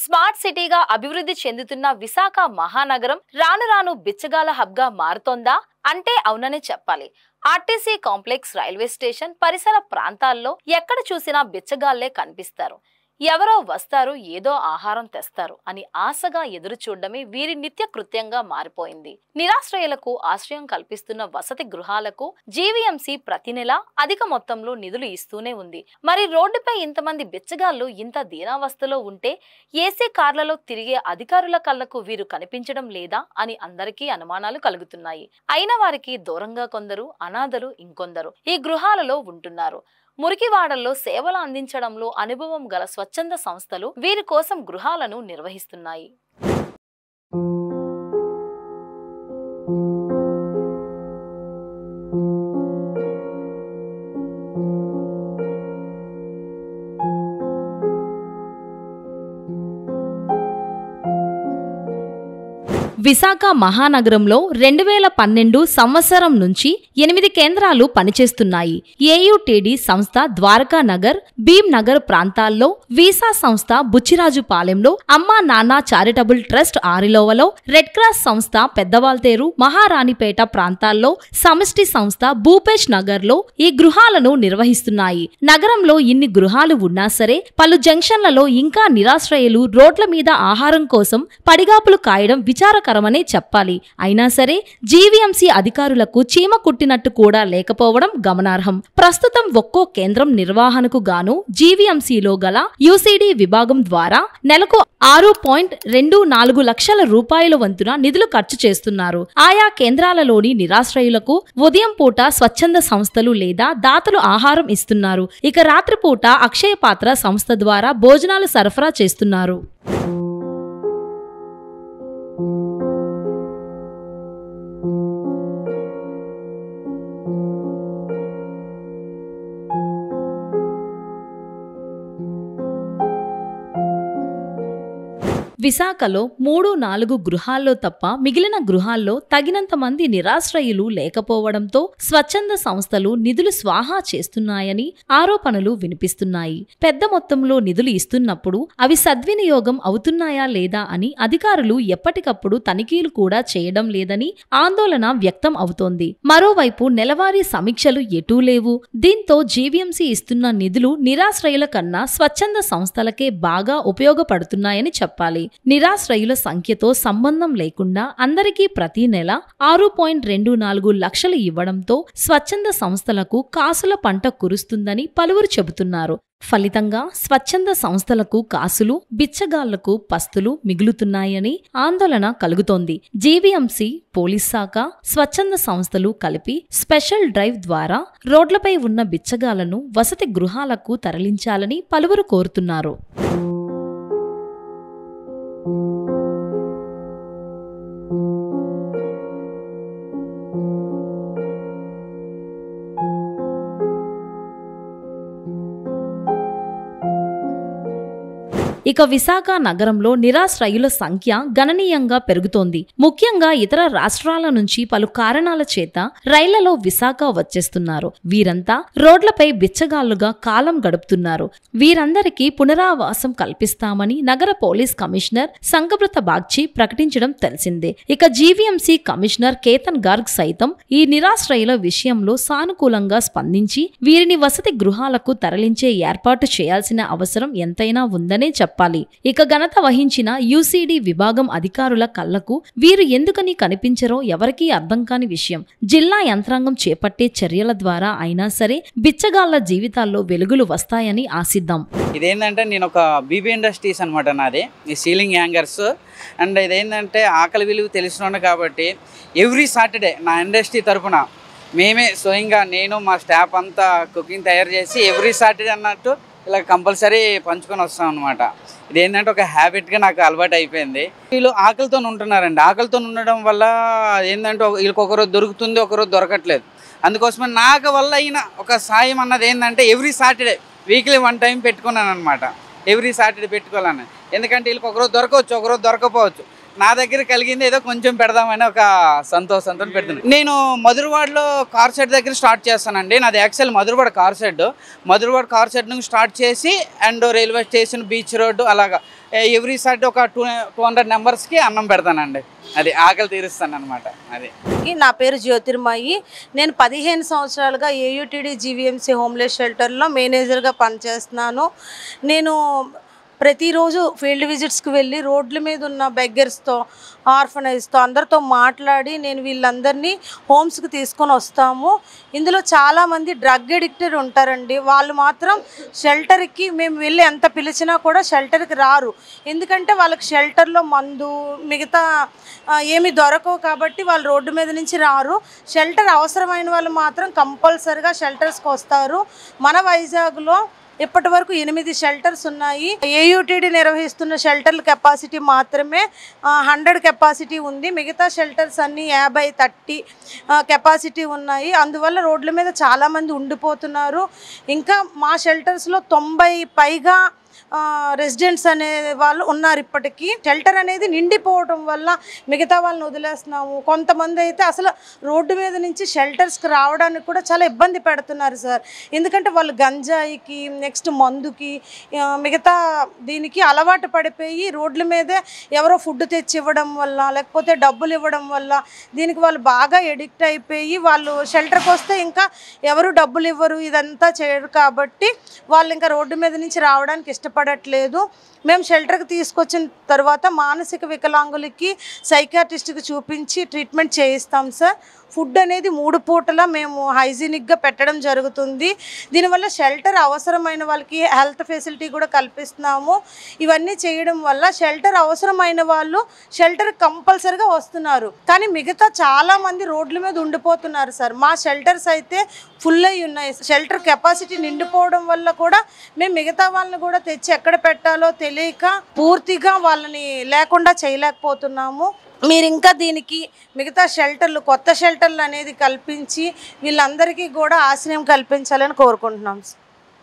Smart సిటీగా అభివృద్ధి చెందుతున్న విశాఖ మహానగరం రాను రాను బిచ్చగాల హబ్గా మారుతోందా అంటే అవుననే చెప్పాలి. ఆర్టీసీ కాంప్లెక్స్, రైల్వే స్టేషన్ పరిసర ప్రాంతాల్లో ఎక్కడ చూసినా బిచ్చగాళ్లే కనిపిస్తారు. ఎవరో వస్తారు, ఏదో ఆహారం తెస్తారు అని ఆశగా ఎదురు చూడడమే వీరి నిత్య కృత్యంగా మారిపోయింది. నిరాశ్రయులకు ఆశ్రయం కల్పిస్తున్న వసతి గృహాలకు జీవీఎంసీ ప్రతి నెల అధిక మొత్తంలో నిధులు ఇస్తూనే ఉంది. మరి రోడ్డుపై ఇంతమంది బిచ్చగాళ్లు ఇంత దీనావస్థలో ఉంటే ఏసీ కార్లలో తిరిగే అధికారుల కళ్లకు వీరు కనిపించడం లేదా అని అందరికీ అనుమానాలు కలుగుతున్నాయి. అయిన వారికి దూరంగా కొందరు, అనాథలు ఇంకొందరు ఈ గృహాలలో ఉంటున్నారు. మురికివాడల్లో సేవలు అందించడంలో అనుభవం గల స్వచ్ఛంద సంస్థలు వీరి కోసం గృహాలను నిర్వహిస్తున్నాయి. విశాఖ మహానగరంలో 2012 సంవత్సరం నుంచి 8 కేంద్రాలు పనిచేస్తున్నాయి. ఏయుటిడి సంస్థ ద్వారకా నగర్, భీమ్ నగర్ ప్రాంతాల్లో, వీసా సంస్థ బుచ్చిరాజుపాలెంలో, అమ్మా నాన్న చారిటబుల్ ట్రస్ట్ ఆరిలోవలో, రెడ్ క్రాస్ సంస్థ పెద్దవాల్తేరు, మహారాణిపేట ప్రాంతాల్లో, సమిష్టి సంస్థ భూపేష్ నగర్లో ఈ గృహాలను నిర్వహిస్తున్నాయి. నగరంలో ఇన్ని గృహాలు ఉన్నా సరే పలు జంక్షన్లలో ఇంకా నిరాశ్రయులు రోడ్ల మీద ఆహారం కోసం పడిగాపులు కాయడం విచారకరమనే చెప్పాలి. అయినా సరే జీవీఎంసీ అధికారులకు చీమ కుట్టినట్టు కూడా లేకపోవడం గమనార్హం. ప్రస్తుతం ఒక్కో కేంద్రం నిర్వహణకు గాను జీవీఎంసీలో గల యూసీడీ విభాగం ద్వారా నెలకు 6.24 లక్షల రూపాయల వంతున నిధులు ఖర్చు చేస్తున్నారు. ఆయా కేంద్రాలలోని నిరాశ్రయులకు ఉదయం పూట స్వచ్ఛంద సంస్థలు లేదా దాతలు ఆహారం ఇస్తున్నారు. ఇక రాత్రిపూట అక్షయ పాత్ర సంస్థ ద్వారా భోజనాలు సరఫరా చేస్తున్నారు. విశాఖలో 3-4 గృహాల్లో తప్ప మిగిలిన గృహాల్లో తగినంత మంది నిరాశ్రయులు లేకపోవడంతో స్వచ్ఛంద సంస్థలు నిధులు స్వాహా చేస్తున్నాయని ఆరోపణలు వినిపిస్తున్నాయి. పెద్ద మొత్తంలో నిధులు ఇస్తున్నప్పుడు అవి సద్వినియోగం అవుతున్నాయా లేదా అని అధికారులు ఎప్పటికప్పుడు తనిఖీలు కూడా చేయడం లేదని ఆందోళన వ్యక్తం అవుతోంది. మరోవైపు నెలవారీ సమీక్షలు ఎటూ లేవు. దీంతో జీవీఎంసీ ఇస్తున్న నిధులు నిరాశ్రయుల కన్నా స్వచ్ఛంద సంస్థలకే బాగా ఉపయోగపడుతున్నాయని చెప్పాలి. నిరాశ్రయుల సంఖ్యతో సంబంధం లేకుండా అందరికీ ప్రతి నెల 6.24 లక్షలు ఇవ్వడంతో స్వచ్ఛంద సంస్థలకు కాసుల పంట కురుస్తుందని పలువురు చెబుతున్నారు. ఫలితంగా స్వచ్ఛంద సంస్థలకు కాసులు, బిచ్చగాళ్లకు పస్తులు మిగులుతున్నాయని ఆందోళన కలుగుతోంది. జీవీఎంసీ, పోలీస్ శాఖ, స్వచ్ఛంద సంస్థలు కలిపి స్పెషల్ డ్రైవ్ ద్వారా రోడ్లపై ఉన్న బిచ్చగాళ్లను వసతి గృహాలకు తరలించాలని పలువురు కోరుతున్నారు. ఇక విశాఖ నగరంలో నిరాశ్రయుల సంఖ్య గణనీయంగా పెరుగుతోంది. ముఖ్యంగా ఇతర రాష్ట్రాల నుంచి పలు కారణాల చేత రైళ్లలో విశాఖ వచ్చేస్తున్నారు. వీరంతా రోడ్లపై బిచ్చగాళ్లుగా కాలం గడుపుతున్నారు. వీరందరికీ పునరావాసం కల్పిస్తామని నగర పోలీస్ కమిషనర్ సంగబ్రత బాగ్చి ప్రకటించడం తెలిసిందే. ఇక జీవీఎంసీ కమిషనర్ కేతన్ గార్గ్ సైతం ఈ నిరాశ్రయుల విషయంలో సానుకూలంగా స్పందించి వీరిని వసతి గృహాలకు తరలించే ఏర్పాటు చేయాల్సిన అవసరం ఎంతైనా ఉందనే చెప్పాలి. ఇక ఘనత వహించిన యూసీడీ విభాగం అధికారుల కళ్లకు వీరు ఎందుకని కనిపించరో ఎవరికీ అర్థం కాని విషయం. జిల్లా యంత్రాంగం చేపట్టే చర్యల ద్వారా అయినా సరే బిచ్చగాళ్ల జీవితాల్లో వెలుగులు వస్తాయని ఆశిద్దాం. ఇదేంటంటే నేను ఒక బీబీ ఇండస్ట్రీస్ అనమాట, నాది ఈ సీలింగ్ హ్యాంగర్స్. అండ్ ఇదేంటంటే ఆకలి విలువ తెలిసిన కాబట్టి ఎవ్రీ సాటర్డే నా ఇండస్ట్రీ తరఫున మేమే స్వయంగా నేను మా స్టాఫ్ అంతా కుకింగ్ తయారు చేసి ఎవ్రీ సాటర్డే అన్నట్టు ఇలా కంపల్సరీ పంచుకొని వస్తాం అనమాట. ఇదేంటంటే ఒక హ్యాబిట్గా నాకు అలవాటు అయిపోయింది. వీళ్ళు ఆకలితో ఉంటున్నారండి. ఆకలితో ఉండడం వల్ల ఏంటంటే వీళ్ళకి ఒకరోజు దొరుకుతుంది, ఒకరోజు దొరకట్లేదు. అందుకోసమే నాకు వల్ల అయిన ఒక సాయం అన్నది ఏంటంటే ఎవ్రీ సాటర్డే వీక్లీ 1 టైం పెట్టుకున్నాను అనమాట. ఎవ్రీ సాటర్డే పెట్టుకోవాలని. ఎందుకంటే వీళ్ళకి ఒకరోజు దొరకవచ్చు, ఒకరోజు దొరకపోవచ్చు. నా దగ్గర కలిగింది ఏదో కొంచెం పెడదామని ఒక సంతోషంతో పెడుతున్నాను. నేను మధురవాడలో కార్ షెడ్ దగ్గర స్టార్ట్ చేస్తానండి. నాది యాక్చువల్ మధురవాడ కార్ షెడ్ నుంచి స్టార్ట్ చేసి and railway station, beach road అలాగా ఎవ్రీ సార్ట్ ఒక 200 మెంబర్స్కి అన్నం పెడతానండి. అది ఆకలి తీరుస్తాను అనమాట. అది నా పేరు జ్యోతిర్మయి. నేను 15 సంవత్సరాలుగా ఏయుటిడి జీవీఎంసీ హోమ్లెస్ షెల్టర్లో మేనేజర్గా పనిచేస్తున్నాను. నేను ప్రతిరోజు ఫీల్డ్ విజిట్స్కి వెళ్ళి రోడ్ల మీద ఉన్న బెగ్గర్స్తో, ఆర్ఫనైజ్తో అందరితో మాట్లాడి నేను వీళ్ళందరినీ హోమ్స్కి తీసుకొని వస్తాము. ఇందులో చాలామంది డ్రగ్ అడిక్టెడ్ ఉంటారండి. వాళ్ళు మాత్రం షెల్టర్కి మేము వెళ్ళి ఎంత పిలిచినా కూడా షెల్టర్కి రారు. ఎందుకంటే వాళ్ళకి షెల్టర్లో మందు మిగతా ఏమి దొరకవు కాబట్టి వాళ్ళు రోడ్డు మీద నుంచి రారు. షెల్టర్ అవసరమైన వాళ్ళు మాత్రం కంపల్సరిగా షెల్టర్స్కి వస్తారు. మన వైజాగ్లో ఇప్పటి వరకు 8 షెల్టర్స్ ఉన్నాయి. ఏయుటిడి నిర్వహిస్తున్న షెల్టర్ల కెపాసిటీ మాత్రమే 100 కెపాసిటీ ఉంది. మిగతా షెల్టర్స్ అన్నీ 50, 30 కెపాసిటీ ఉన్నాయి. అందువల్ల రోడ్ల మీద చాలామంది ఉండిపోతున్నారు. ఇంకా మా షెల్టర్స్లో 90 పైగా రెసిడెంట్స్ అనే వాళ్ళు ఉన్నారు. ఇప్పటికీ షెల్టర్ అనేది నిండిపోవడం వల్ల మిగతా వాళ్ళని వదిలేస్తున్నాము. కొంతమంది అయితే అసలు రోడ్డు మీద నుంచి షెల్టర్స్కి రావడానికి కూడా చాలా ఇబ్బంది పెడుతున్నారు సార్. ఎందుకంటే వాళ్ళు గంజాయికి, నెక్స్ట్ మందుకి, మిగతా దీనికి అలవాటు పడిపోయి రోడ్ల మీదే ఎవరో ఫుడ్ తెచ్చి ఇవ్వడం వల్ల, లేకపోతే డబ్బులు ఇవ్వడం వల్ల దీనికి వాళ్ళు బాగా ఎడిక్ట్ అయిపోయి వాళ్ళు షెల్టర్కి వస్తే ఇంకా ఎవరు డబ్బులు ఇవ్వరు, ఇదంతా చేయరు. కాబట్టి వాళ్ళు ఇంకా రోడ్డు మీద నుంచి రావడానికి ఇష్టపడట్లేదు. మేము షెల్టర్కి తీసుకొచ్చిన తర్వాత మానసిక వికలాంగులకి సైకియాట్రిస్ట్కి చూపించి ట్రీట్మెంట్ చేయిస్తాం సార్. ఫుడ్ అనేది 3 పూటలా మేము హైజీనిక్గా పెట్టడం జరుగుతుంది. దీనివల్ల షెల్టర్ అవసరమైన వాళ్ళకి హెల్త్ ఫెసిలిటీ కూడా కల్పిస్తున్నాము. ఇవన్నీ చేయడం వల్ల షెల్టర్ అవసరమైన వాళ్ళు షెల్టర్ కంపల్సరిగా వస్తున్నారు. కానీ మిగతా చాలామంది రోడ్ల మీద ఉండిపోతున్నారు సార్. మా షెల్టర్స్ అయితే ఫుల్ అయి ఉన్నాయి. షెల్టర్ కెపాసిటీ నిండిపోవడం వల్ల కూడా మేము మిగతా వాళ్ళని కూడా తెచ్చి ఎక్కడ పెట్టాలో తెలియక పూర్తిగా వాళ్ళని లేకుండా చేయలేకపోతున్నాము. మీరు ఇంకా దీనికి మిగతా షెల్టర్లు, కొత్త షెల్టర్లు అనేది కల్పించి వీళ్ళందరికీ కూడా ఆశ్రయం కల్పించాలని కోరుకుంటున్నాం.